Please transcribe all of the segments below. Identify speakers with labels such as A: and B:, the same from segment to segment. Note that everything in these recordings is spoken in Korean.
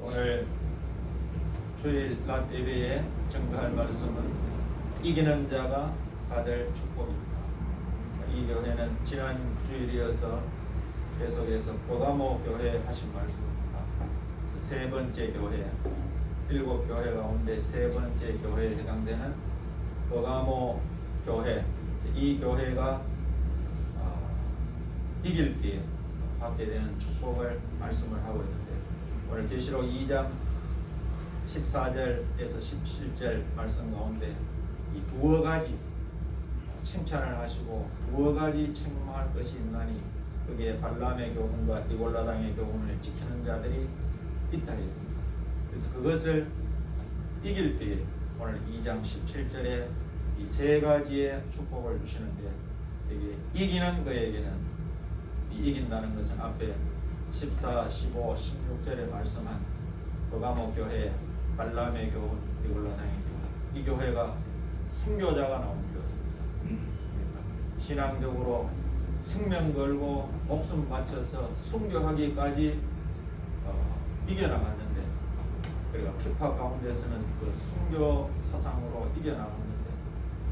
A: 오늘 주일 낮 예배에 증거할 말씀은 이기는 자가 받을 축복입니다. 이 교회는 지난 주일이어서 계속해서 버가모 교회 하신 말씀입니다. 세 번째 교회, 7교회 가운데 세 번째 교회에 해당되는 버가모 교회, 이 교회가 이길 때에 받게 되는 축복을 말씀을 하고 있는데, 오늘 계시록 2장 14절에서 17절 말씀 가운데 이 두어 가지 칭찬을 하시고 두어 가지 책망할 것이 있나니 그게 발람의 교훈과 디골라당의 교훈을 지키는 자들이 있다 했습니다. 그래서 그것을 이길 때에 오늘 2장 17절에 이 세 가지의 축복을 주시는데, 이게 이기는 그에게는, 이긴다는 것은 앞에 14, 15, 16절에 말씀한 버가모 교회, 발람의 교훈, 디골라당의 교훈, 이 교회가 순교자가 나온 교회입니다. 신앙적으로 생명 걸고 목숨 바쳐서 순교하기까지 이겨나갔는데, 그러니까 피파 가운데서는 그 순교 사상으로 이겨나갔는데,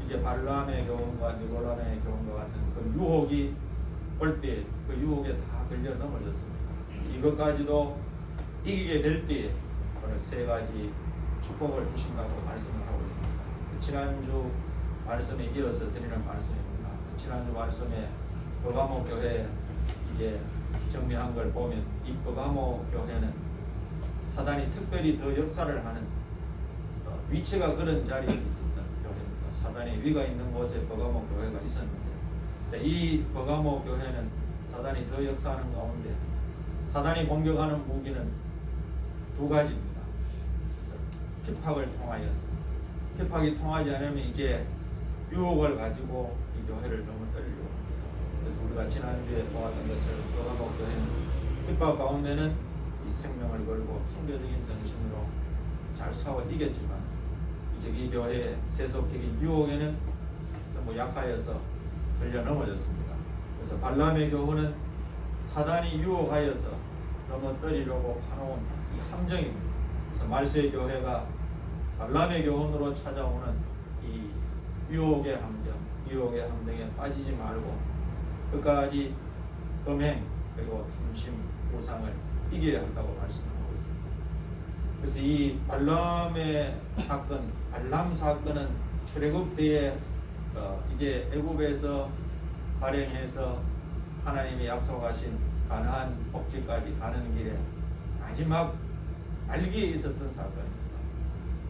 A: 이제 발람의 교훈과 디골라당의 교훈과 같은 그 유혹이 올 때 그 유혹에 다 걸려 넘어졌습니다. 이것까지도 이기게 될 때에 오늘 세 가지 축복을 주신다고 말씀을 하고 있습니다. 지난주 말씀에 이어서 드리는 말씀입니다. 지난주 말씀에 버가모 교회 이제 정리한 걸 보면, 이 버가모 교회는 사단이 특별히 더 역사를 하는 위치가 그런 자리에 있었던 교회입니다. 사단의 위가 있는 곳에 버가모 교회가 있었는데, 이 버가모 교회는 사단이 더 역사하는 가운데 사단이 공격하는 무기는 두 가지입니다. 핍박을 통하여서, 핍박이 통하지 않으면 이제 유혹을 가지고 이 교회를 넘어뜨리려고 합니다. 그래서 우리가 지난주에 보았던 것처럼 버가모 교회는 핍박 가운데는 이 생명을 걸고 순교적인 정신으로 잘 싸워 이겼지만, 이제 이 교회의 세속적인 유혹에는 너무 약하여서 걸려 넘어졌습니다. 그래서 발람의 교훈은 사단이 유혹하여서 넘어뜨리려고 파놓은 이 함정입니다. 그래서 말세의 교회가 발람의 교훈으로 찾아오는 이 유혹의 함정, 유혹의 함정에 빠지지 말고 끝까지 음행 그리고 탐심, 우상을 이겨야 한다고 말씀하고 있습니다. 그래서 이 발람의 사건, 발람 사건은 출애굽 때에 이제 애굽에서 발행해서 하나님이 약속하신 가나안 복지까지 가는 길에 마지막 말기에 있었던 사건입니다.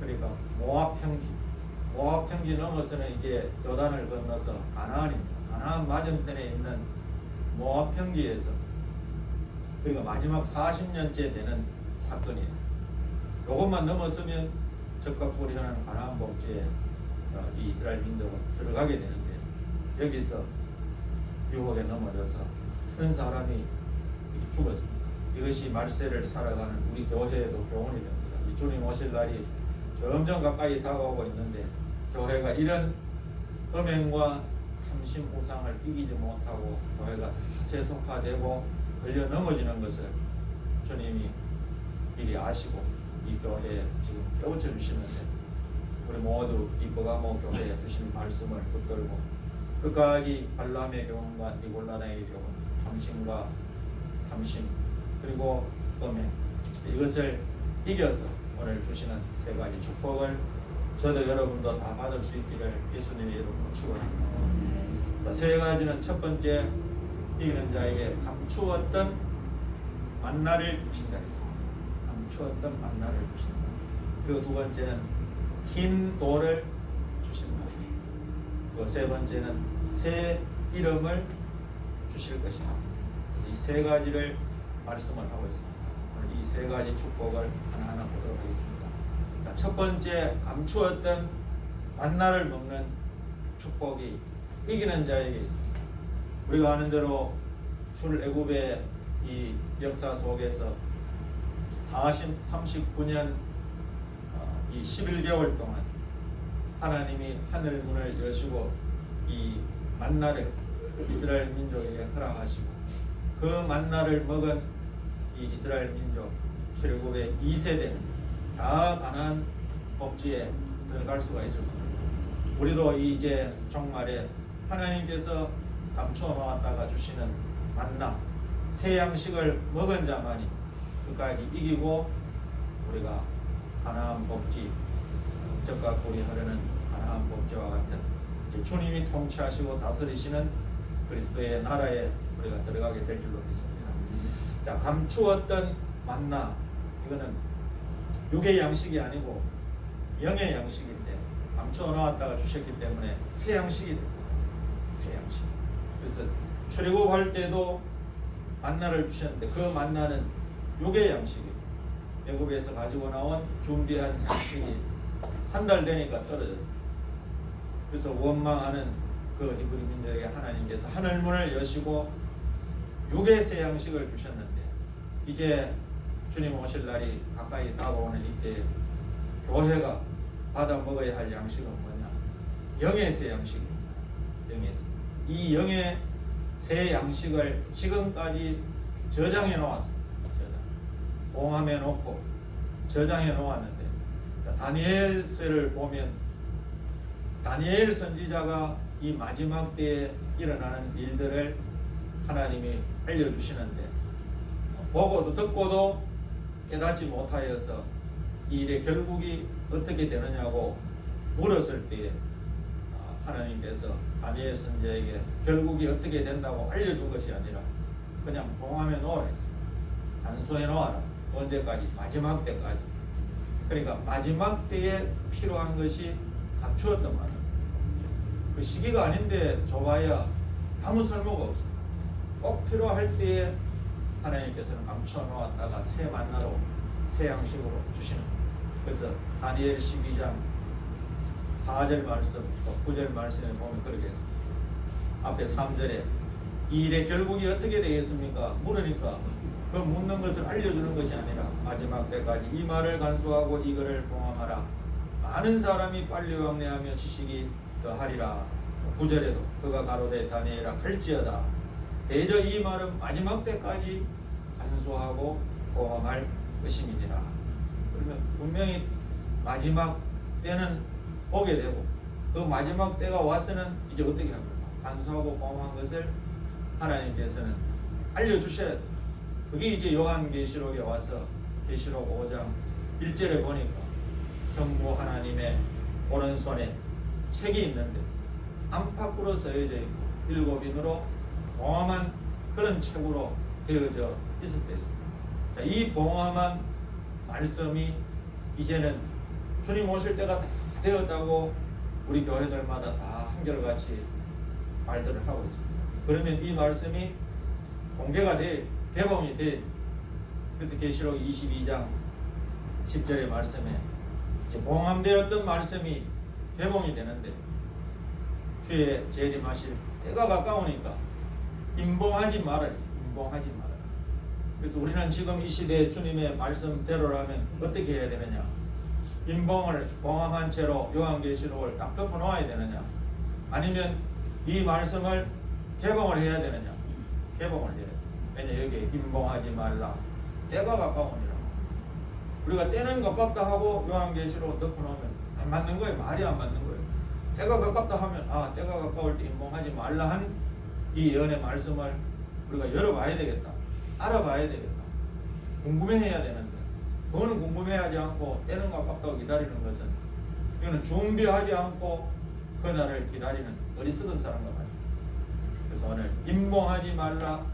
A: 그러니까 모압 평지 넘어서는 이제 요단을 건너서 가나안입니다. 가나안 맞은편에 있는 모압 평지에서, 그러니까 마지막 40년째 되는 사건이에요. 이것만 넘어서면 적각부리하는 가나안 복지에 이 이스라엘 민족은 들어가게 되는데, 여기서 유혹에 넘어져서 큰 사람이 죽었습니다. 이것이 말세를 살아가는 우리 교회에도 교훈이 됩니다. 이 주님 오실 날이 점점 가까이 다가오고 있는데, 교회가 이런 음행과 탐심, 우상을 이기지 못하고 교회가 세속화되고 걸려 넘어지는 것을 주님이 미리 아시고 이 교회에 지금 깨우쳐 주시는데, 우리 모두 이 버가모 교회에 주신 말씀을 붙들고 끝까지 발람의 교훈과 디골라당의 교훈, 탐심 그리고 음행, 이것을 이겨서 오늘 주시는 세 가지 축복을 저도 여러분도 다 받을 수 있기를 예수님의 이름으로 축원합니다. 세 가지는, 첫 번째, 이기는 자에게 감추었던 만나를 주신다 했습니다. 감추었던 만나를 주신다. 그리고 두 번째는 흰 돌을 주신다. 그리고 세 번째는 새 이름을 주실 것이다. 그래서 이 세 가지를 말씀을 하고 있습니다. 오늘 이 세 가지 축복을 하나하나 보도록 하겠습니다. 첫 번째, 감추었던 만나를 먹는 축복이 이기는 자에게 있습니다. 우리가 아는 대로 출애굽의 이 역사 속에서 39년 이 11개월 동안 하나님이 하늘 문을 여시고 이 만나를 이스라엘 민족에게 허락하시고, 그 만나를 먹은 이 이스라엘 민족 출애굽의 2세대는 다 가나안 복지에 들어갈 수가 있었습니다. 우리도 이제 종말에 하나님께서 감추어 놓았다가 주시는 만나 새 양식을 먹은 자만이 끝까지 이기고 우리가 가나안 복지, 적과 꿀이 흐르는 가나안 복지와 같은 주님이 통치하시고 다스리시는 그리스도의 나라에 우리가 들어가게 될 줄로 믿습니다. 자, 감추었던 만나, 이거는 육의 양식이 아니고 영의 양식인데 감추어 놓았다가 주셨기 때문에 새 양식이 됩니다. 새 양식. 그래서 출애굽할 때도 만나를 주셨는데 그 만나는 육의 양식이에요. 애굽에서 가지고 나온 준비한 양식이 한 달 되니까 떨어졌어요. 그래서 원망하는 그 히브리 민족에게 하나님께서 하늘문을 여시고 육의 새 양식을 주셨는데 이제 주님 오실 날이 가까이 다가오는 이때 교회가 받아 먹어야 할 양식은 뭐냐? 영의 새 양식입니다. 이 영의 새 양식을 지금까지 저장해 놓았습니다. 봉함해 놓고 저장해 놓았는데 다니엘서를 보면 다니엘 선지자가 이 마지막 때에 일어나는 일들을 하나님이 알려주시는데 보고도 듣고도 깨닫지 못하여서 이 일의 결국이 어떻게 되느냐고 물었을 때에 하나님께서 다니엘 선지자에게 결국이 어떻게 된다고 알려준 것이 아니라 그냥 봉함해 놓으라 했어요. 단소해 놓아라. 언제까지? 마지막 때까지. 그러니까 마지막 때에 필요한 것이 감추었단 말이에요. 그 시기가 아닌데 줘봐야 아무 쓸모가 없어요. 꼭 필요할 때에 하나님께서는 감춰 놓았다가 새 만나로 새 양식으로 주시는 거예요. 그래서 다니엘 12장 4절 말씀, 9절 말씀에 보면 그렇게 했습니다. 앞에 3절에 이 일의 결국이 어떻게 되겠습니까? 물으니까 그 묻는 것을 알려주는 것이 아니라 마지막 때까지 이 말을 간수하고 이거를 봉함하라. 많은 사람이 빨리 왕래하며 지식이 더하리라. 9절에도 그가 가로되 다니엘아 할지어다. 대저 이 말은 마지막 때까지 간수하고 봉함할 것임이니라. 그러면 분명히 마지막 때는 보게 되고 그 마지막 때가 와서는 이제 어떻게 합니까? 간수하고 봉함한 것을 하나님께서는 알려주셔야 돼요. 그게 이제 요한계시록에 와서 계시록 5장 1절에 보니까 성부 하나님의 오른손에 책이 있는데 안팎으로 써여져 있고 7인으로 봉함한 그런 책으로 되어져 있었다 했습니다. 자, 이 봉함한 말씀이 이제는 주님 오실 때가 다 되었다고 우리 교회들마다 다 한결같이 말들을 하고 있습니다. 그러면 이 말씀이 공개가 돼 개봉이 돼. 그래서 계시록 22장 10절의 말씀에 이제 봉함되었던 말씀이 개봉이 되는데 주의 재림하실 때가 가까우니까 임봉하지 말아요. 임봉하지 말아요. 그래서 우리는 지금 이 시대에 주님의 말씀대로라면 어떻게 해야 되느냐? 임봉을 봉함한 채로 요한계시록을 딱 덮어 놓아야 되느냐? 아니면 이 말씀을 개봉을 해야 되느냐? 개봉을 해야 돼. 왜냐 여기에 임봉하지 말라. 때가 가까우니라. 우리가 때는 가깝다 하고 요한계시록 덮어놓으면 안 맞는 거예요. 말이 안 맞는 거예요. 때가 가깝다 하면 때가 가까울 때 임봉하지 말라 한 이 예언의 말씀을 우리가 열어봐야 되겠다. 알아봐야 되겠다. 궁금해해야 되는데 그거는 궁금해하지 않고 때는 가깝다고 기다리는 것은 이거는 준비하지 않고 그날을 기다리는 어리석은 사람과 같습니다. 그래서 오늘 임봉하지 말라.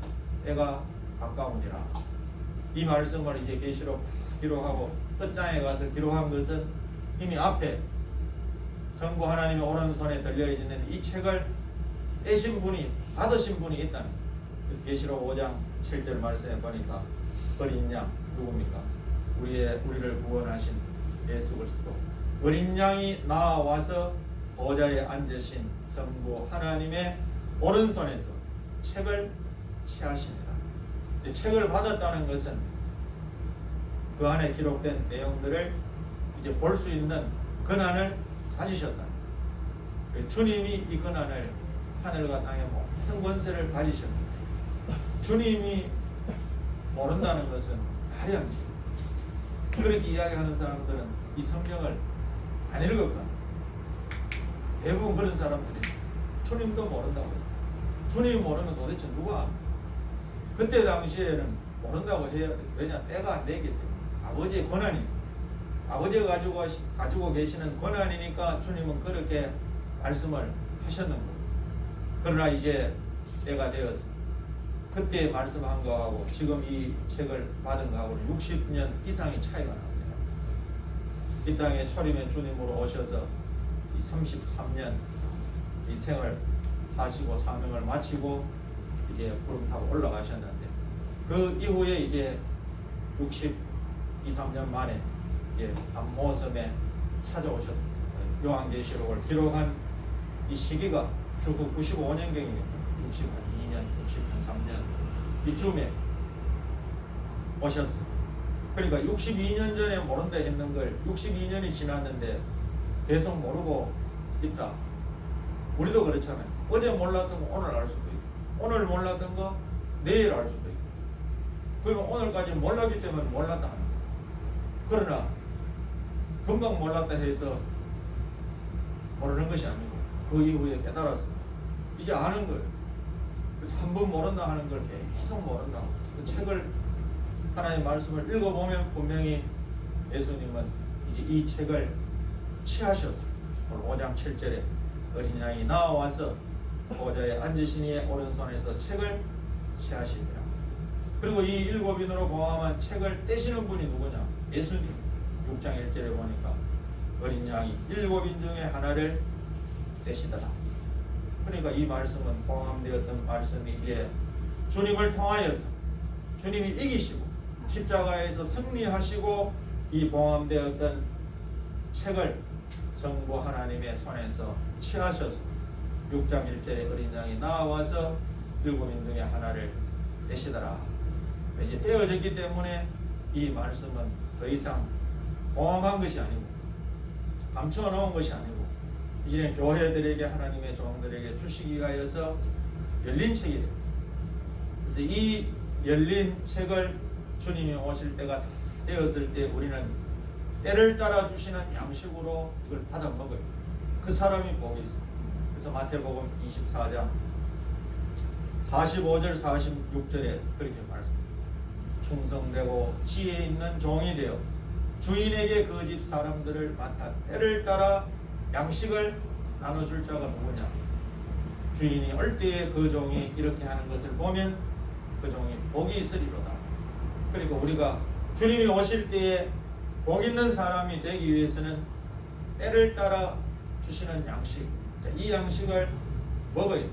A: 때가 가까우니라. 이 말씀을 이제 계시록 기록하고 끝장에 가서 기록한 것은 이미 앞에 성부 하나님의 오른손에 들려있는 이 책을 떼신 분이 받으신 분이 있다는 거예요. 그래서 계시록 5장 7절 말씀에 보니까 어린 양 누굽니까? 우리를 구원하신 예수 그리스도 어린 양이 나와서 보좌에 앉으신 성부 하나님의 오른손에서 책을 취하십니다. 책을 받았다는 것은 그 안에 기록된 내용들을 이제 볼 수 있는 권한을 가지셨다. 주님이 이 권한을 하늘과 땅에 모든 권세를 가지셨습니다. 주님이 모른다는 것은 말이 안 돼요. 그렇게 이야기하는 사람들은 이 성경을 안 읽었거든. 대부분 그런 사람들이 주님도 모른다고 해요. 주님 모르면 도대체 누가 그때 당시에는 모른다고 해야 돼. 왜냐? 때가 안 되기 때문에. 아버지의 권한이 아버지가 가지고 계시는 권한이니까 주님은 그렇게 말씀을 하셨는 거예요. 그러나 이제 때가 되어서 그때 말씀한 거하고 지금 이 책을 받은 거하고는 60년 이상의 차이가 납니다. 이 땅에 초림의 주님으로 오셔서 이 33년 이 생을 사시고 사명을 마치고 이제 구름 타고 올라가셨는데 그 이후에 이제 62, 3년 만에 이제 암모섬에 찾아오셨습니다. 요한계시록을 기록한 이 시기가 주후 95년경이니까 62년, 63년 이쯤에 오셨습니다. 그러니까 62년 전에 모른다 했는 걸 62년이 지났는데 계속 모르고 있다. 우리도 그렇잖아요. 어제 몰랐던 거 오늘 알 수도 있고 오늘 몰랐던 거 내일 알 수도 있고 그러면 오늘까지 몰랐기 때문에 몰랐다 하는 거예요. 그러나 금방 몰랐다 해서 모르는 것이 아니고 그 이후에 깨달았습니다. 이제 아는 거예요. 그래서 한 번 모른다 하는 걸 계속 모른다. 그 책을 하나님의 말씀을 읽어보면 분명히 예수님은 이제 이 책을 취하셨어요. 오늘 5장 7절에 어린 양이 나와서 보좌에 앉으시니 오른손에서 책을 취하시니라. 그리고 이 일곱인으로 봉함한 책을 떼시는 분이 누구냐? 예수님. 6장 1절에 보니까 어린 양이 일곱인 중에 하나를 떼시더라. 그러니까 이 말씀은 봉함되었던 말씀이 이제 주님을 통하여서 주님이 이기시고 십자가에서 승리하시고 이 봉함되었던 책을 성부 하나님의 손에서 취하셔서 6장 1절에 어린 양이 나와서 일곱인 중에 하나를 떼시더라. 이제 떼어졌기 때문에 이 말씀은 더 이상 봉함한 것이 아니고 감추어 놓은 것이 아니고 이제는 교회들에게 하나님의 종들에게 주시기 위하여서 열린 책이 됩니다. 그래서 이 열린 책을 주님이 오실 때가 되었을 때 우리는 때를 따라 주시는 양식으로 이걸 받아 먹어요. 그 사람이 복이 있어요. 그래서 마태복음 24장 45절 46절에 그렇게 말씀합니다. 충성되고 지혜 있는 종이 되어 주인에게 그 집 사람들을 맡아 때를 따라 양식을 나눠줄 자가 누구냐? 주인이 올 때에 그 종이 이렇게 하는 것을 보면 그 종이 복이 있으리로다. 그러니까 우리가 주님이 오실 때에 복 있는 사람이 되기 위해서는 때를 따라 주시는 양식, 이 양식을 먹어야 돼요.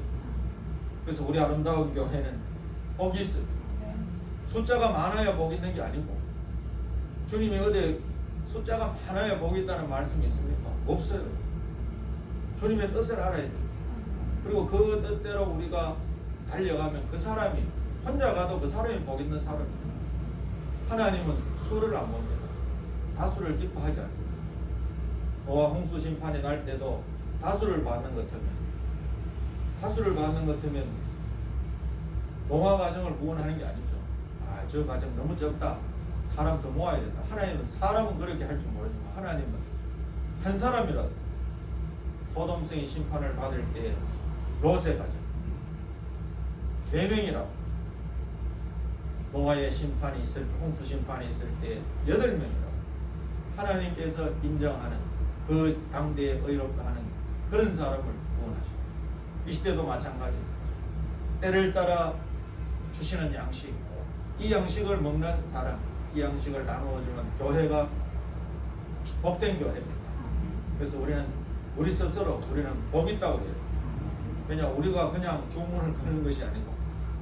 A: 그래서 우리 아름다운 교회는 복이 있어요. 숫자가 많아야 복 있는 게 아니고 주님이 어디 숫자가 많아야 복이 있다는 말씀이 있습니까? 없어요. 주님의 뜻을 알아야 돼요. 그리고 그 뜻대로 우리가 달려가면 그 사람이 혼자 가도 그 사람이 복 있는 사람이에요. 하나님은 수를 안 봅니다. 다수를 기뻐하지 않습니다. 노아 홍수 심판이 날 때도 다수를 받는 것 같으면 노아 가정을 구원하는 게 아니죠. 아, 저 가정 너무 적다. 사람 더 모아야 된다. 하나님은 사람은 그렇게 할 줄 모르지만 하나님은 한 사람이라도 소돔성이 심판을 받을 때 롯의 가정 4명이라고 노아의 심판이 있을 때, 홍수 심판이 있을 때 8명이라고 하나님께서 인정하는 그 당대에 의롭다 하는 그런 사람을 구원하시고 이 시대도 마찬가지입니다. 때를 따라 주시는 양식, 이 양식을 먹는 사람, 이 양식을 나누어주는 교회가 복된 교회입니다. 그래서 우리 스스로 우리는 복 있다고 해요. 왜냐 우리가 그냥 주문을 거는 것이 아니고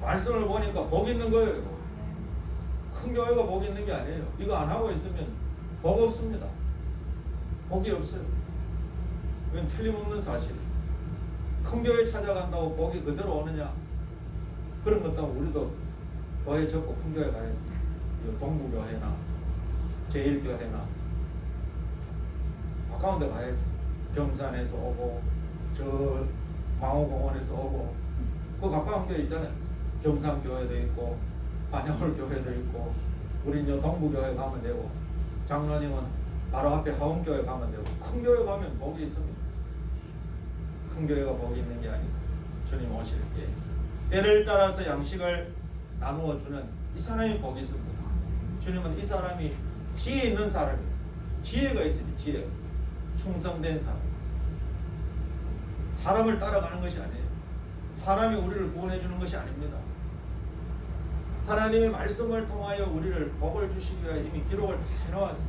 A: 말씀을 보니까 복 있는 거예요. 큰 교회가 복 있는 게 아니에요. 이거 안 하고 있으면 복 없습니다. 복이 없어요. 이건 틀림없는 사실이에요. 큰 교회 찾아간다고 복이 그대로 오느냐? 그런 것도 우리도 교회 접고 큰 교회 가야 돼요. 동부교회나 제1교회나 가까운 데 가야 돼요. 경산에서 오고 저 망호공원에서 오고 그 가까운 교회 있잖아요. 경산교회도 있고 반야월 교회도 있고 우린 요 동부교회 가면 되고 장로님은 바로 앞에 하원교회 가면 되고, 큰 교회 가면 복이 있습니다. 큰 교회가 복이 있는 게 아니고 주님 오실 때 때를 따라서 양식을 나누어 주는 이 사람이 복이 있습니다. 주님은 이 사람이 지혜 있는 사람이에요. 지혜가 있으니 지혜, 충성된 사람. 사람을 따라가는 것이 아니에요. 사람이 우리를 구원해 주는 것이 아닙니다. 하나님의 말씀을 통하여 우리를 복을 주시기 위해 이미 기록을 다 해놓았어요.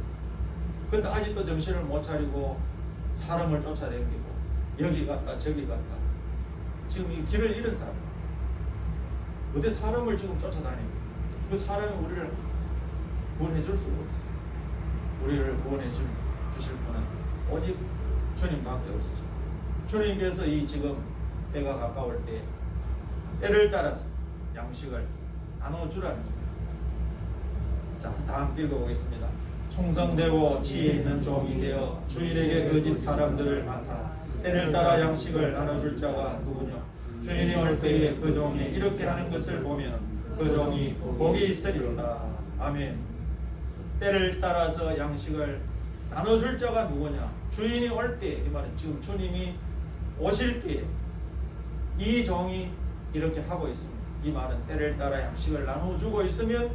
A: 그런데 아직도 정신을 못 차리고 사람을 쫓아다니고 여기 갔다 저기 갔다 지금 이 길을 잃은 사람, 어디 사람을 지금 쫓아다니고, 그 사람이 우리를 구원해 줄 수가 없어요. 우리를 구원해 주실 분은 오직 주님밖에 없으시죠. 주님께서 이 지금 때가 가까울 때 때를 따라서 양식을 나눠주라는 거예요. 자, 다음 읽어보겠습니다. 충성되고 지혜 있는 종이 되어 주인에게 거짓 사람들을 맡아 때를 따라 양식을 나눠줄 자가 누구냐? 주인이 올 때에 그 종이 이렇게 하는 것을 보면 그 종이 복이 있으리로다. 아멘. 때를 따라서 양식을 나눠줄 자가 누구냐? 주인이 올 때, 이 말은 지금 주님이 오실 때에 이 종이 이렇게 하고 있습니다. 이 말은 때를 따라 양식을 나눠주고 있으면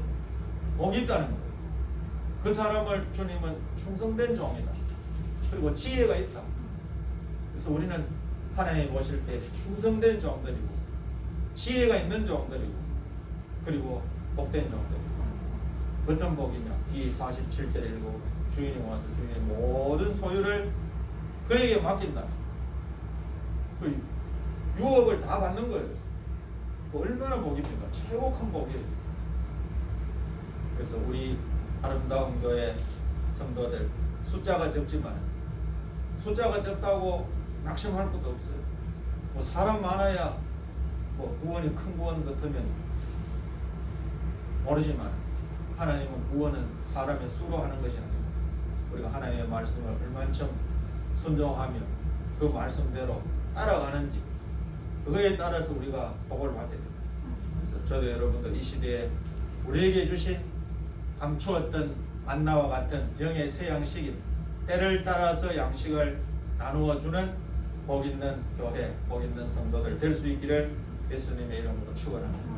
A: 복이 있다는 거예요. 그 사람을 주님은 충성된 종이다. 그리고 지혜가 있다. 그래서 우리는 하나님 오실 때 충성된 종들이고 지혜가 있는 종들이고 그리고 복된 종들이고, 어떤 복이냐? 이 47절에 읽고 주인이 와서 주인의 모든 소유를 그에게 맡긴다. 그 유업을 다 받는 거예요. 그 얼마나 복입니까? 최고 큰 복이에요. 그래서 우리 아름다운 교회 성도들, 숫자가 적지만 숫자가 적다고 낙심할 것도 없어요. 뭐 사람 많아야 뭐 구원이 큰 구원 같으면 모르지만 하나님은 구원은 사람의 수로 하는 것이 아니고 우리가 하나님의 말씀을 얼만큼 순종하며 그 말씀대로 따라가는지 그거에 따라서 우리가 복을 받게 됩니다. 그래서 저도 여러분들 이 시대에 우리에게 주신 감추었던 만나와 같은 영의 새 양식인 때를 따라서 양식을 나누어 주는 복 있는 교회, 복 있는 성도들 될 수 있기를 예수님의 이름으로 축원합니다.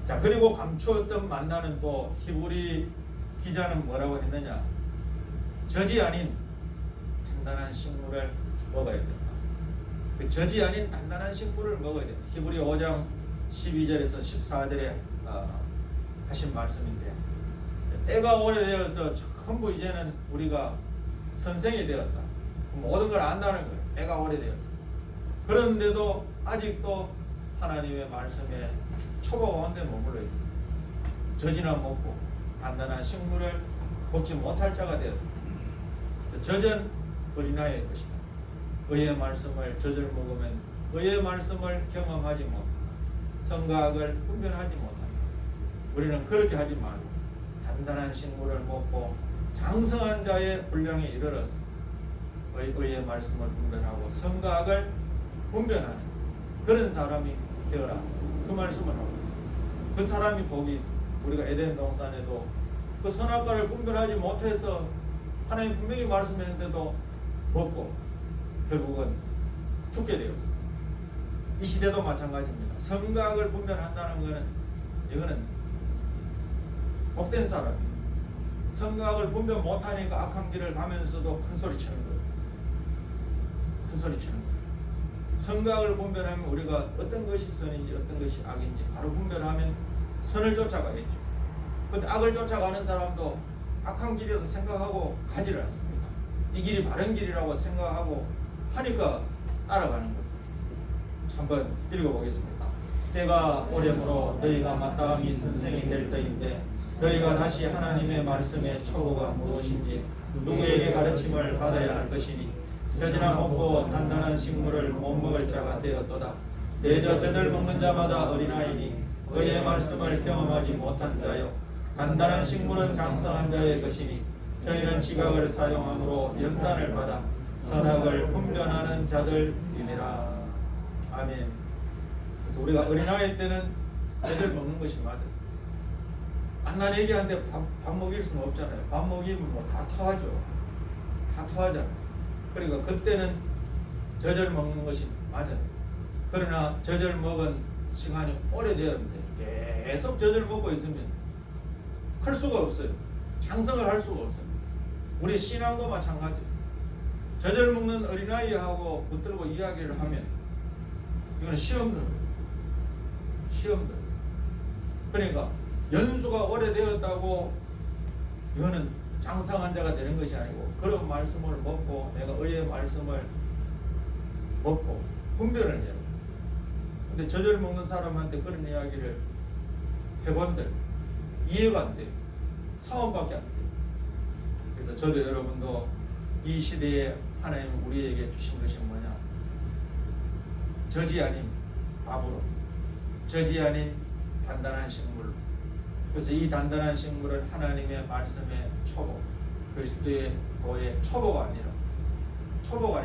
A: 자, 그리고 감추었던 만나는 또 히브리 기자는 뭐라고 했느냐? 저지 아닌 단단한 식물을 먹어야 된다. 그 저지 아닌 단단한 식물을 먹어야 된다. 히브리 5장 12절에서 14절에 하신 말씀인데, 때가 오래되어서 전부 이제는 우리가 선생이 되었다. 모든 걸 안다는 거예요. 때가 오래되어서. 그런데도 아직도 하나님의 말씀에 초보 가운데 머물러 있다. 젖이나 먹고 단단한 식물을 먹지 못할 자가 되었다. 젖은 어린아이의 것이다. 의의 말씀을 젖을 먹으면 의의 말씀을 경험하지 못, 성각을 분별하지 못한다. 우리는 그렇게 하지 말고 단단한 식물을 먹고 장성한 자의 분량에 이르러서 의의 말씀을 분별하고 성각을 분별하는 그런 사람이 되어라. 그 말씀을 하고 그 사람이 복이 있어. 우리가 에덴 동산에도 그 선악과를 분별하지 못해서 하나님 분명히 말씀했는데도 먹고 결국은 죽게 되었어. 이 시대도 마찬가지입니다. 성각을 분별한다는 것은 이거는 복된 사람이에요. 성각을 분별 못하니까 악한 길을 가면서도 큰 소리 치는 거예요. 큰 소리 치는 거예요. 성각을 분별하면 우리가 어떤 것이 선인지 어떤 것이 악인지 바로 분별하면 선을 쫓아가겠죠. 그런데 악을 쫓아가는 사람도 악한 길이라고 생각하고 가지를 않습니다. 이 길이 바른 길이라고 생각하고 하니까 따라가는 거예요. 한번 읽어보겠습니다. 때가 오려므로 너희가 마땅히 선생이 될 터인데 너희가 다시 하나님의 말씀의 초보가 무엇인지 누구에게 가르침을 받아야 할 것이니 젖이나 먹고 단단한 식물을 못 먹을 자가 되었도다. 대저 젖을 먹는 자마다 어린아이니 의의 말씀을 경험하지 못한 자요 단단한 식물은 장성한 자의 것이니 저희는 지각을 사용함으로 연단을 받아 선악을 분별하는 자들이니라. 아멘. 그래서 우리가 어린아이 때는 젖을 먹는 것이 맞아요. 만난 애기한테 밥 먹일 수는 없잖아요. 밥 먹이면 뭐 다 토하죠. 다 토하잖아요. 그러니까 그때는 젖을 먹는 것이 맞아요. 그러나 젖을 먹은 시간이 오래되었는데 계속 젖을 먹고 있으면 클 수가 없어요. 장성을 할 수가 없어요. 우리 신앙도 마찬가지예요. 젖을 먹는 어린아이하고 붙들고 이야기를 하면 이거는 시험들. 그러니까 연수가 오래되었다고 이거는 장성한 자가 되는 것이 아니고 그런 말씀을 먹고 내가 의의 말씀을 먹고 분별을 해요. 근데 젖을 먹는 사람한테 그런 이야기를 해본들 이해가 안 돼요. 사원밖에 안 돼요. 그래서 저도 여러분도 이 시대에 하나님 우리에게 주신 것이 뭐냐? 젖이 아닌 밥으로, 젖이 아닌 단단한 식물. 그래서 이 단단한 식물은 하나님의 말씀의 초보, 그리스도의 도의 초보가 아니라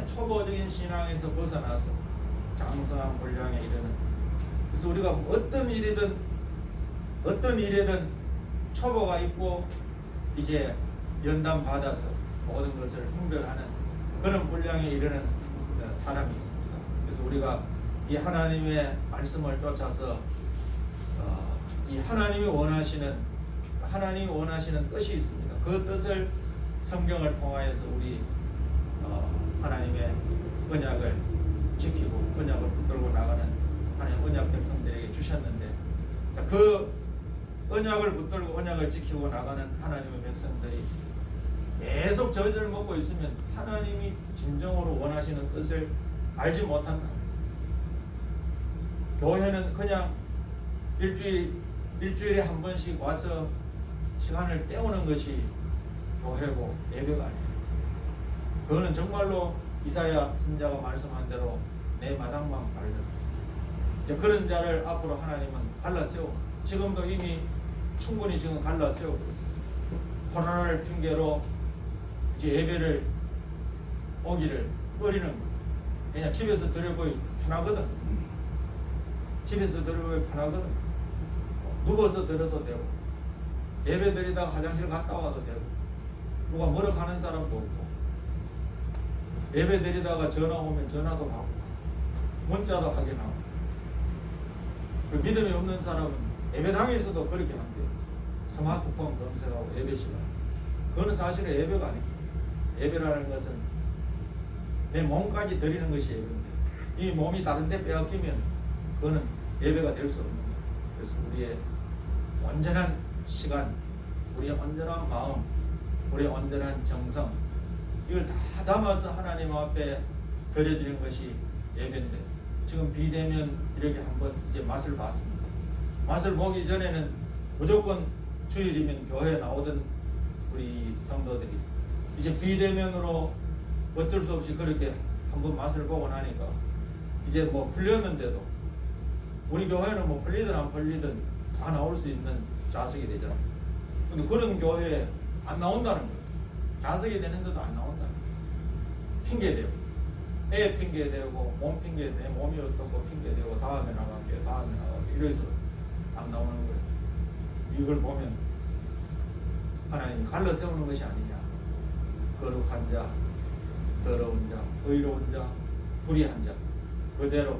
A: 초보적인 신앙에서 벗어나서 장성한 분량에 이르는. 그래서 우리가 어떤 일이든 초보가 있고 이제 연단 받아서 모든 것을 분별하는 그런 분량에 이르는 사람이 있습니다. 그래서 우리가 이 하나님의 말씀을 쫓아서 이 하나님이 원하시는 뜻이 있습니다. 그 뜻을 성경을 통하여서 우리 하나님의 언약을 지키고 언약을 붙들고 나가는 하나님 언약 백성들에게 주셨는데, 그 언약을 붙들고 언약을 지키고 나가는 하나님의 백성들이 계속 젖을 먹고 있으면 하나님이 진정으로 원하시는 뜻을 알지 못한다. 교회는 그냥 일주일에 한 번씩 와서 시간을 때우는 것이 교회고 예배가 아니에요. 그거는 정말로 이사야 선지자가 말씀한 대로 내 마당만 밟는 이제 그런 자를 앞으로 하나님은 갈라 세우고, 지금도 이미 충분히 지금 갈라 세우고 있어요. 코로나를 핑계로 이제 예배를 오기를 꺼리는 거예요. 그냥 집에서 드려보기 편하거든. 집에서 드려보기 편하거든. 누워서 드려도 되고, 예배 드리다가 화장실 갔다 와도 되고, 누가 뭐라 가는 사람도 없고, 예배 드리다가 전화 오면 전화도 하고 문자도 하긴 하고. 그 믿음이 없는 사람은 예배당에서도 그렇게 한대요. 스마트폰 검색하고 예배 시간. 그거는 사실은 예배가 아니고, 예배라는 것은 내 몸까지 드리는 것이 예배인데, 이 몸이 다른 데 빼앗기면 그거는 예배가 될 수 없는 거예요. 그래서 우리의 온전한 시간, 우리의 온전한 마음, 우리의 온전한 정성, 이걸 다 담아서 하나님 앞에 드려지는 것이 예배인데, 지금 비대면 이렇게 한번 이제 맛을 봤습니다. 맛을 보기 전에는 무조건 주일이면 교회에 나오던 우리 성도들이 이제 비대면으로 어쩔 수 없이 그렇게 한번 맛을 보고 나니까 이제 뭐 풀렸는데도 우리 교회는 뭐 풀리든 안 풀리든 다 나올 수 있는 좌석이 되잖아요. 근데 그런 교회에 안 나온다는 거예요. 좌석이 되는데도 안 나온다는 거예요. 핑계대고, 애 핑계대고, 몸 핑계대, 내 몸이 어떻고 핑계대고, 다음에 나갈게요, 이래서 안 나오는 거예요. 이걸 보면 하나님이 갈라 세우는 것이 아니냐. 거룩한 자, 더러운 자, 의로운 자, 불의한 자, 그대로.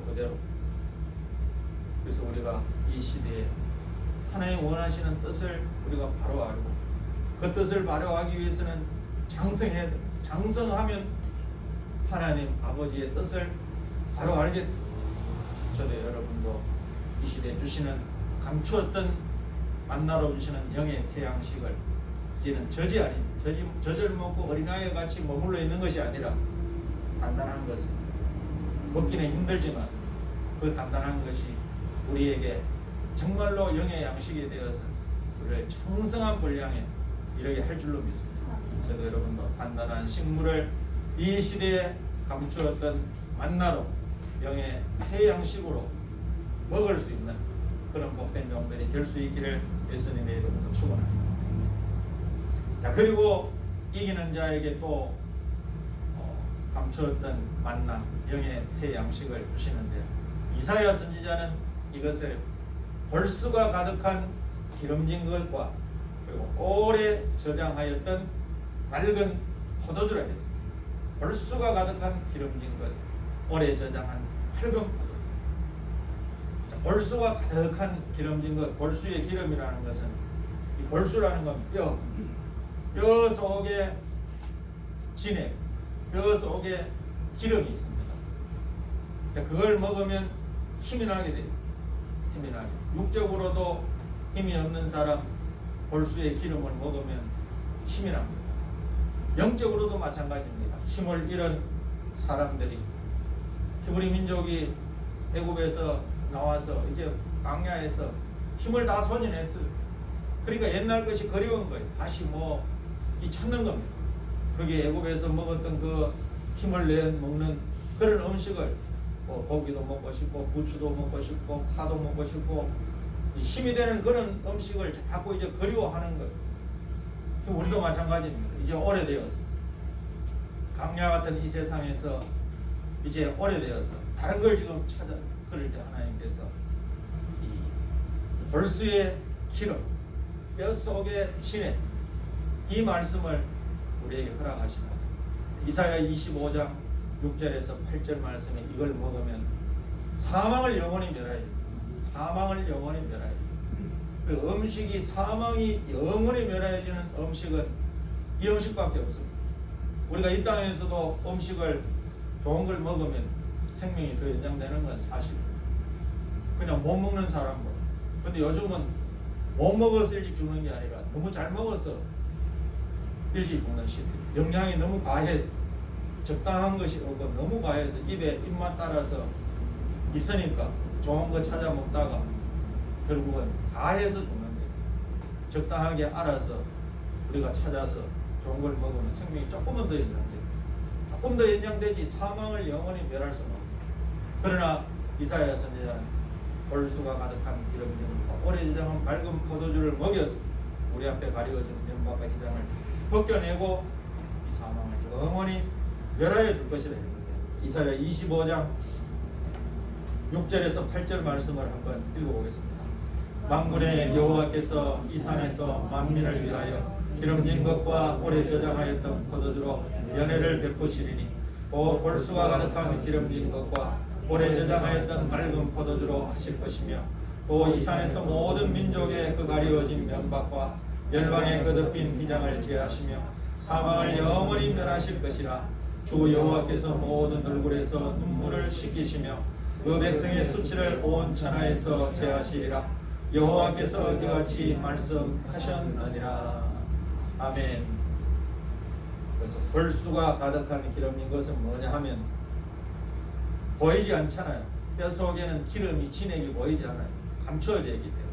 A: 그래서 우리가 이 시대에 하나님 원하시는 뜻을 우리가 바로 알고, 그 뜻을 바로 하기 위해서는 장성해야 돼. 장성하면 하나님 아버지의 뜻을 바로 알게 돼. 저도 여러분도 이 시대에 주시는 감추었던 만나러 주시는 영의 새 양식을, 이제는 젖이 아닌 젖을 먹고 어린아이 같이 머물러 있는 것이 아니라 단단한 것을 먹기는 힘들지만 그 단단한 것이 우리에게 정말로 영의 양식이 되어서 우리를 청성한 분량에 이르게 할 줄로 믿습니다. 저도 여러분도 단단한 식물을 이 시대에 감추었던 만나로 영의 새 양식으로 먹을 수 있는 그런 복된 종들이 될 수 있기를 예수님의 이름으로 축원합니다. 자, 그리고 이기는 자에게 또 감추었던 만나 영의 새 양식을 주시는데, 이사야 선지자는 이것을 볼수가 가득한 기름진 것과 그리고 오래 저장하였던 맑은 포도주라 했습니다. 벌수가 가득한 기름진 것, 오래 저장한 맑은 포도주. 벌수가 가득한 기름진 것, 벌수의 기름이라는 것은, 이 벌수라는 건 뼈 속에 진액, 뼈 속에 기름이 있습니다. 그걸 먹으면 힘이 나게 돼요. 힘이 나게. 육적으로도 힘이 없는 사람, 벌수의 기름을 먹으면 힘이 납니다. 영적으로도 마찬가지입니다. 힘을 잃은 사람들이, 히브리 민족이 애굽에서 나와서 이제 광야에서 힘을 다 소진했어요. 그러니까 옛날 것이 그리운 거예요. 다시 이 찾는 겁니다. 그게 애굽에서 먹었던 그 힘을 먹는 그런 음식을 고기도 먹고 싶고 부추도 먹고 싶고 파도 먹고 싶고 힘이 되는 그런 음식을 자꾸 이제 그리워하는 거예요. 우리도 마찬가지입니다. 이제 오래되어서 광야 같은 이 세상에서 이제 오래되어서 다른 걸 지금 찾아 그럴 때 하나님께서 이 벌수의 기름, 뼈 속의 진액, 이 말씀을 우리에게 허락하시는 이사야 25장 6절에서 8절 말씀에 이걸 먹으면 사망을 영원히 멸하여, 사망을 영원히 멸하여. 그 음식이 사망이 영원히 멸하여지는 음식은 이 음식밖에 없습니다. 우리가 이 땅에서도 음식을 좋은 걸 먹으면 생명이 더 연장되는 건 사실입니다. 그냥 못 먹는 사람보다. 근데 요즘은 못 먹어서 일찍 죽는 게 아니라 너무 잘 먹어서 일찍 죽는 시대. 영양이 너무 과해서 적당한 것이 없고 너무 과해서 입맛 따라서 있으니까 좋은 거 찾아 먹다가 결국은 과해서 죽는 거예요. 적당하게 알아서 우리가 찾아서 좋은 걸 먹으면 생명이 조금은 더 연장돼요. 조금 더 연장되지 사망을 영원히 멸할 수는 없습니다. 그러나 이사야 선지자는 벌수가 가득한 기름진과 오래 저장한 맑은 포도주를 먹여서 우리 앞에 가리워진 면박과 희장을 벗겨내고 이 사망을 영원히 멸하여 줄 것이라 했는데, 이사야 25장 6절에서 8절 말씀을 한번 읽어보겠습니다. 만군의 여호와께서 이 산에서 만민을 위하여 기름진 것과 오래 저장하였던 포도주로 연회를 베푸시리니 또 벌수가 가득한 기름진 것과 오래 저장하였던 맑은 포도주로 하실 것이며 또 이 산에서 모든 민족의 그 가리워진 면박과 열방의 그 덮인 휘장을 제하시며 사망을 영원히 멸하실 것이라. 주 여호와께서 모든 얼굴에서 눈물을 씻기시며 그 백성의 수치를 온 천하에서 제하시리라. 여호와께서 이같이 말씀하셨느니라. 아멘. 그래서 벌수가 가득한 기름인 것은 뭐냐 하면 보이지 않잖아요. 뼈 속에는 기름이 진액이 보이지 않아요. 감추어져 있기 때문에.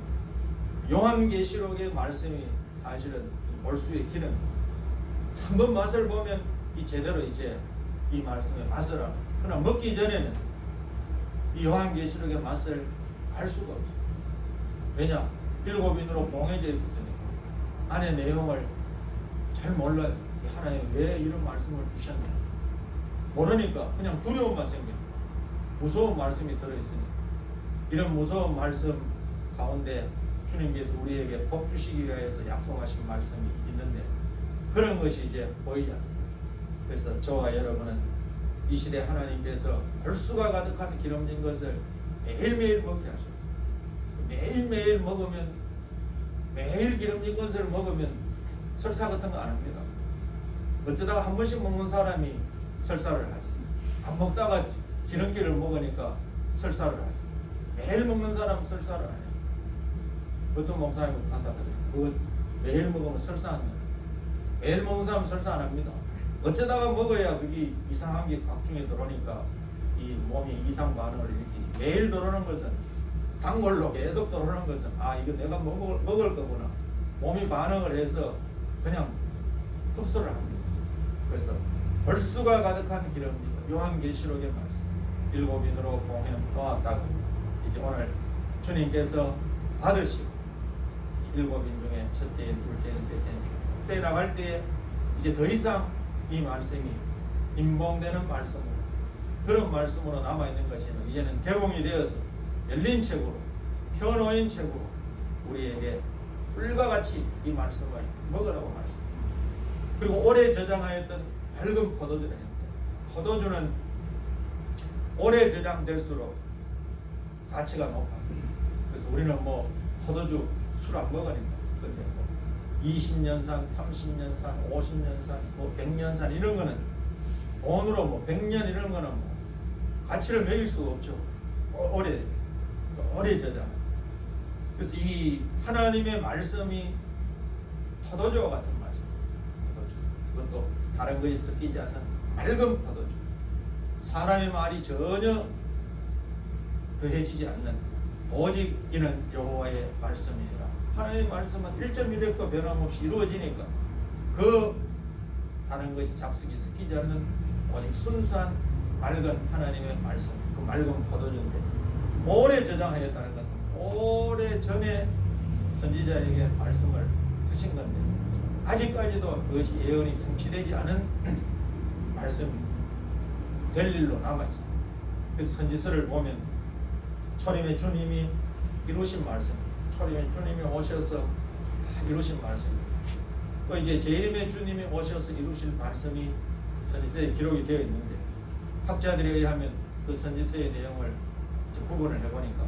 A: 요한계시록의 말씀이 사실은 벌수의 기름. 한번 맛을 보면 제대로 이제 이 말씀의 맛을 알아. 그러나 먹기 전에는 이 요한계시록의 맛을 알 수가 없어요. 왜냐? 7인으로 봉해져 있었으니까 안의 내용을 잘 몰라요. 하나님 왜 이런 말씀을 주셨냐? 모르니까 그냥 두려움만 생겨요. 무서운 말씀이 들어있으니까. 이런 무서운 말씀 가운데 주님께서 우리에게 복 주시기 위해서 약속하신 말씀이 있는데 그런 것이 이제 보이지 않아요. 그래서 저와 여러분은 이 시대 하나님께서 벌수가 가득한 기름진 것을 매일매일 먹게 하셨어요. 매일매일 먹으면, 매일 기름진 것을 먹으면 설사 같은 거 안 합니다. 어쩌다가 한 번씩 먹는 사람이 설사를 하지. 안 먹다가 기름기를 먹으니까 설사를 하지. 매일 먹는 사람은 설사를 안 해요. 보통 목사님은 한다거든요. 그거 매일 먹으면 설사 안 해요. 매일 먹는 사람은 설사 안 합니다. 어쩌다가 먹어야 그게 이상한 게 각중에 들어오니까 이 몸이 이상 반응을 일으키지. 매일 들어오는 것은 단골로 계속 들어오는 것은 이거 내가 먹을 거구나. 몸이 반응을 해서 그냥 흡수를 합니다. 그래서 벌수가 가득한 기름진 요한계시록의 말씀 7인으로 봉해 놓았다고 이제 오늘 주님께서 받으시고 7인 중에 첫째인, 둘째인, 셋째인 쭉 나갈 때에 이제 더 이상 이 말씀이 임봉되는 말씀으로 그런 말씀으로 남아있는 것이 이제는 개봉이 되어서 열린 책으로 펴놓인 책으로 우리에게 꿀과 같이 이 말씀을 먹으라고 말씀. 그리고 오래 저장하였던 맑은 포도주는 포도주는 오래 저장될수록 가치가 높아. 그래서 우리는 뭐 포도주 술 안 먹으니까 근데 뭐 20년산, 30년산, 50년산, 뭐 100년산 이런 거는 돈으로 뭐 100년 이런 거는 뭐 가치를 매길 수가 없죠. 오래 저장. 그래서 이 하나님의 말씀이 포도주와 같은 말씀. 포도주. 그것도 다른 것이 섞이지 않는 맑은 포도주. 사람의 말이 전혀 더해지지 않는 오직 이는 여호와의 말씀이니라. 하나님의 말씀은 1.1획도 변함없이 이루어지니까 그 다른 것이 잡식이 섞이지 않는 오직 순수한 맑은 하나님의 말씀, 그 맑은 포도주인데 오래 저장하였다는 것은 오래 전에 선지자에게 말씀을 하신 건데 아직까지도 그것이 예언이 성취되지 않은 말씀이 될 일로 남아있습니다. 그래서 선지서를 보면 초림의 주님이 이루신 말씀, 초림의 주님이 오셔서 이루신 말씀, 또 이제 재림의 주님이 오셔서 이루실 말씀이 선지서에 기록이 되어 있는데 학자들에 의하면 그 선지서의 내용을 구분을 해보니까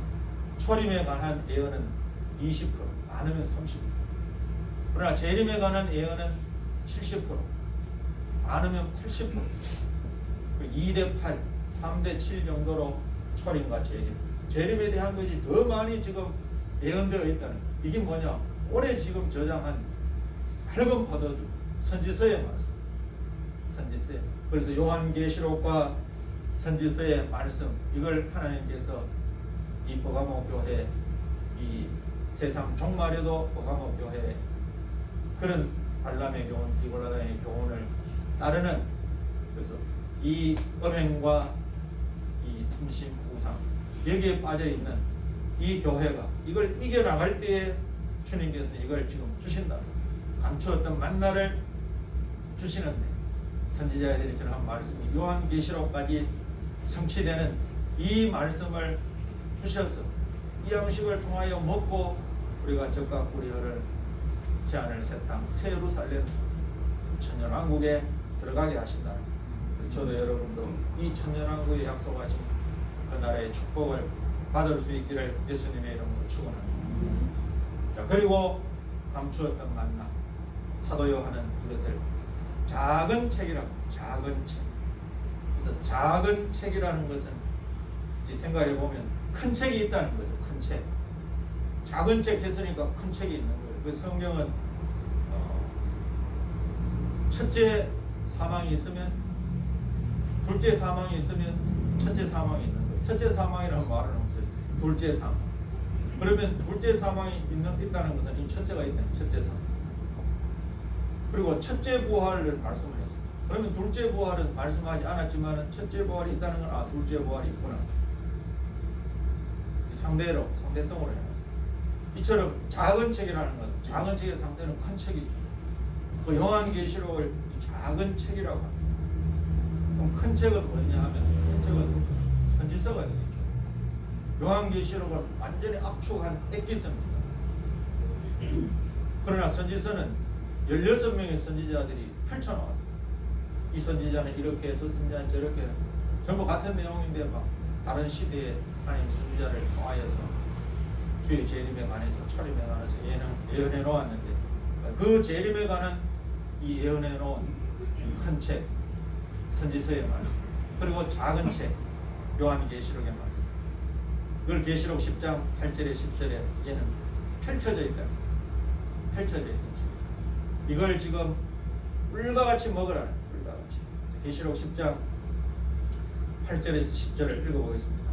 A: 초림에 관한 예언은 20%, 많으면 30%. 그러나 재림에 관한 예언은 70%, 많으면 80%. 2대 8, 3대 7 정도로 초림과 재림에 대한 것이 더 많이 지금 예언되어 있다는 것. 이게 뭐냐? 올해 지금 저장한 맑은 포도주, 선지서의 말씀. 선지서의. 그래서 요한계시록과 선지서의 말씀, 이걸 하나님께서 이 버가모 교회, 이 세상 종말에도 버가모 교회 그런 발람의 교훈, 디볼라다의 교훈을 따르는, 그래서 이 음행과 이 탐심, 우상 여기에 빠져 있는 이 교회가 이걸 이겨나갈 때에 주님께서 이걸 지금 주신다. 감추었던 만나를 주시는데 선지자들이 전한 말씀이 요한계시록까지 성취되는 이 말씀을 주셔서 이 양식을 통하여 먹고 우리가 적과 꿀이를 새하늘 새 땅 새 예루살렘 천년왕국에 들어가게 하신다. 저도 여러분도 이 천년왕국에 약속하신 그 나라의 축복을 받을 수 있기를 예수님의 이름으로 축원합니다. 자, 그리고 감추었던 만나, 사도 요한은 이것을 작은 책이라고. 작은 책. 그래서 작은 책이라는 것은 생각해 보면 큰 책이 있다는 거죠. 큰 책. 작은 책 했으니까 큰 책이 있는 거예요. 그 성경은 첫째 사망이 있으면, 둘째 사망이 있으면 첫째 사망이 있는 거예요. 첫째 사망이라는 말은 없어요. 둘째 사망. 그러면 둘째 사망이 있다는 것은 이 첫째가 있다는 첫째 사망. 그리고 첫째 부활을 말씀을 했습니다. 그러면 둘째 부활은 말씀하지 않았지만 첫째 부활이 있다는 건 둘째 부활이 있구나. 상대로, 상대성으로 해놨습니다. 이처럼 작은 책이라는 것, 작은 책의 상대는 큰 책이죠. 그 요한계시록을 작은 책이라고 합니다. 그럼 큰 책은 뭐냐 하면 큰 책은 선지서가 되겠죠. 요한계시록은 완전히 압축한 엑기스입니다. 그러나 선지서는 16명의 선지자들이 펼쳐놓았어요. 이 선지자는 이렇게, 저 선지자는 저렇게, 전부 같은 내용인데 막 다른 시대에 하나님 선지자를 통하여서 주의 재림에 관해서, 초림에 관해서 예언해 놓았는데 그 재림에 관한 이 예언해 놓은 큰 책, 선지서의 말씀, 그리고 작은 책, 요한계시록의 말씀, 그걸 계시록 10장 8절에 10절에 이제는 펼쳐져 있다. 펼쳐져 있는 책. 이걸 지금 꿀과 같이 먹으라. 꿀과 같이. 계시록 10장 8절에서 10절을 읽어보겠습니다.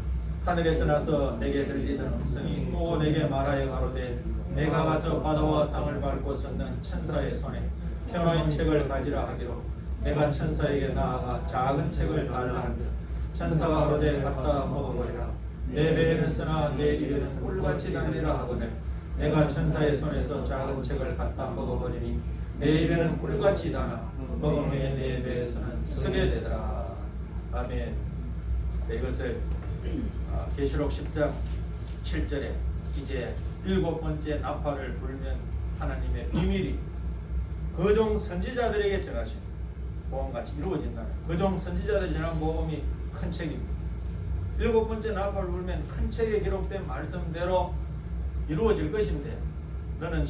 A: 하늘에서 나서 내게 들리던 음성이 또 내게 말하여 가로되 내가 가서 바다와 땅을 밟고 섰는 천사의 손에 편화인 책을 가지라 하기로 내가 천사에게 나아가 작은 책을 달라 한다. 천사가 가로되 갖다 먹어버리라. 내 배에는 쓰나 내 입에는 꿀같이 다니라 하거늘 내가 천사의 손에서 작은 책을 갖다 먹어버리니 내 입에는 꿀같이 다나 먹은 후에 내 배에서는 쓰게 되더라. 아멘. 이것을 계시록 10장 7절에 이제 7번째 나팔을 불면 하나님의 비밀이 그종 선지자들에게 전하신 복음같이 이루어진다는 그종 선지자들이 전한 복음이 큰 책입니다. 7번째 나팔을 불면 큰 책에 기록된 말씀대로 이루어질 것인데 너는